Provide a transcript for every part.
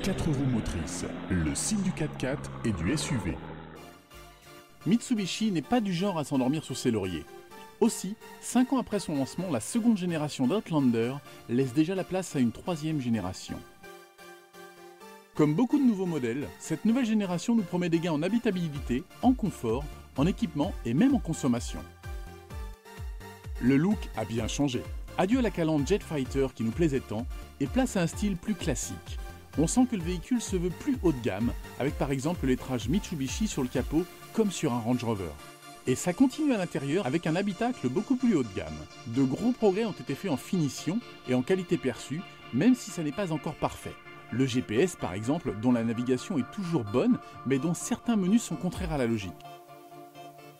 4 roues motrices, le site du 4x4 et du SUV. Mitsubishi n'est pas du genre à s'endormir sur ses lauriers. Aussi, 5 ans après son lancement, la seconde génération d'Outlander laisse déjà la place à une troisième génération. Comme beaucoup de nouveaux modèles, cette nouvelle génération nous promet des gains en habitabilité, en confort, en équipement et même en consommation. Le look a bien changé. Adieu à la calandre Jet Fighter qui nous plaisait tant et place à un style plus classique. On sent que le véhicule se veut plus haut de gamme, avec par exemple le lettrage Mitsubishi sur le capot comme sur un Range Rover. Et ça continue à l'intérieur avec un habitacle beaucoup plus haut de gamme. De gros progrès ont été faits en finition et en qualité perçue, même si ça n'est pas encore parfait. Le GPS par exemple, dont la navigation est toujours bonne, mais dont certains menus sont contraires à la logique.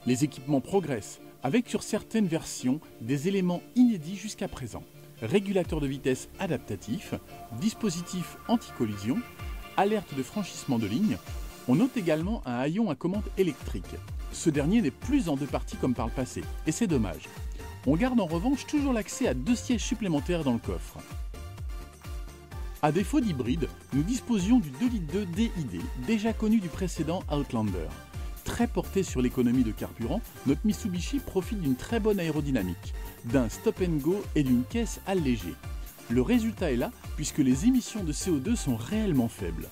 Les équipements progressent, avec sur certaines versions des éléments inédits jusqu'à présent. Régulateur de vitesse adaptatif, dispositif anti-collision, alerte de franchissement de ligne. On note également un haillon à commande électrique. Ce dernier n'est plus en deux parties comme par le passé, et c'est dommage. On garde en revanche toujours l'accès à 2 sièges supplémentaires dans le coffre. À défaut d'hybride, nous disposions du 2,2 litres DID, déjà connu du précédent Outlander. Très porté sur l'économie de carburant, notre Mitsubishi profite d'une très bonne aérodynamique, d'un stop-and-go et d'une caisse allégée. Le résultat est là puisque les émissions de CO2 sont réellement faibles.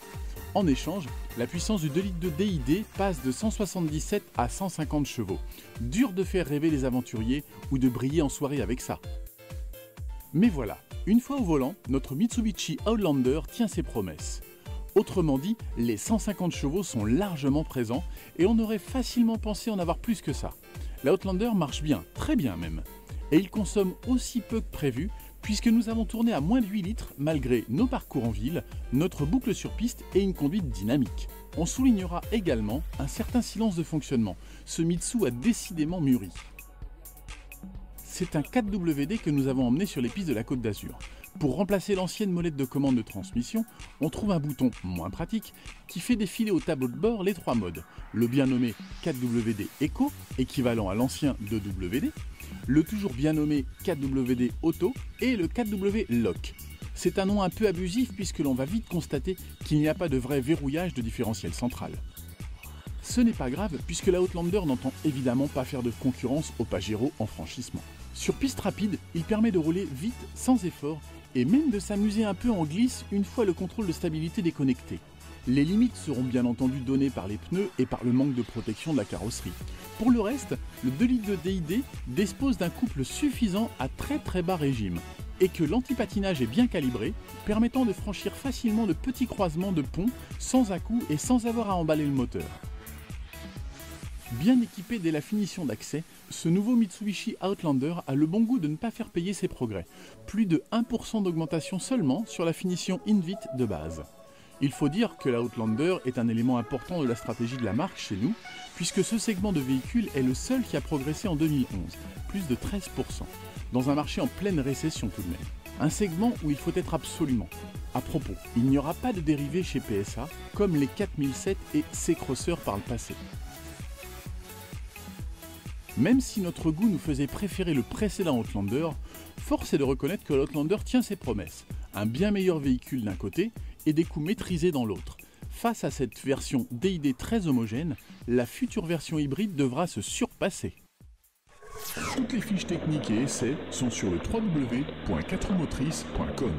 En échange, la puissance du 2,2 litres DID passe de 177 à 150 chevaux. Dur de faire rêver les aventuriers ou de briller en soirée avec ça. Mais voilà, une fois au volant, notre Mitsubishi Outlander tient ses promesses. Autrement dit, les 150 chevaux sont largement présents et on aurait facilement pensé en avoir plus que ça. L'Outlander marche bien, très bien même. Et il consomme aussi peu que prévu puisque nous avons tourné à moins de 8 litres malgré nos parcours en ville, notre boucle sur piste et une conduite dynamique. On soulignera également un certain silence de fonctionnement. Ce Mitsu a décidément mûri. C'est un 4WD que nous avons emmené sur les pistes de la Côte d'Azur. Pour remplacer l'ancienne molette de commande de transmission, on trouve un bouton moins pratique qui fait défiler au tableau de bord les 3 modes. Le bien nommé 4WD Eco, équivalent à l'ancien 2WD, le toujours bien nommé 4WD Auto et le 4W Lock. C'est un nom un peu abusif puisque l'on va vite constater qu'il n'y a pas de vrai verrouillage de différentiel central. Ce n'est pas grave puisque la Outlander n'entend évidemment pas faire de concurrence au Pajero en franchissement. Sur piste rapide, il permet de rouler vite sans effort et même de s'amuser un peu en glisse une fois le contrôle de stabilité déconnecté. Les limites seront bien entendu données par les pneus et par le manque de protection de la carrosserie. Pour le reste, le 2 litres de DID dispose d'un couple suffisant à très bas régime et que l'antipatinage est bien calibré, permettant de franchir facilement de petits croisements de pont sans à-coups et sans avoir à emballer le moteur. Bien équipé dès la finition d'accès, ce nouveau Mitsubishi Outlander a le bon goût de ne pas faire payer ses progrès. Plus de 1% d'augmentation seulement sur la finition Invit de base. Il faut dire que l'Outlander est un élément important de la stratégie de la marque chez nous, puisque ce segment de véhicule est le seul qui a progressé en 2011, plus de 13%, dans un marché en pleine récession tout de même. Un segment où il faut être absolument. À propos, il n'y aura pas de dérivés chez PSA, comme les 4007 et C-Crosser par le passé. Même si notre goût nous faisait préférer le précédent Outlander, force est de reconnaître que l'Outlander tient ses promesses. Un bien meilleur véhicule d'un côté et des coûts maîtrisés dans l'autre. Face à cette version DID très homogène, la future version hybride devra se surpasser. Toutes les fiches techniques et essais sont sur le www.4motrices.com.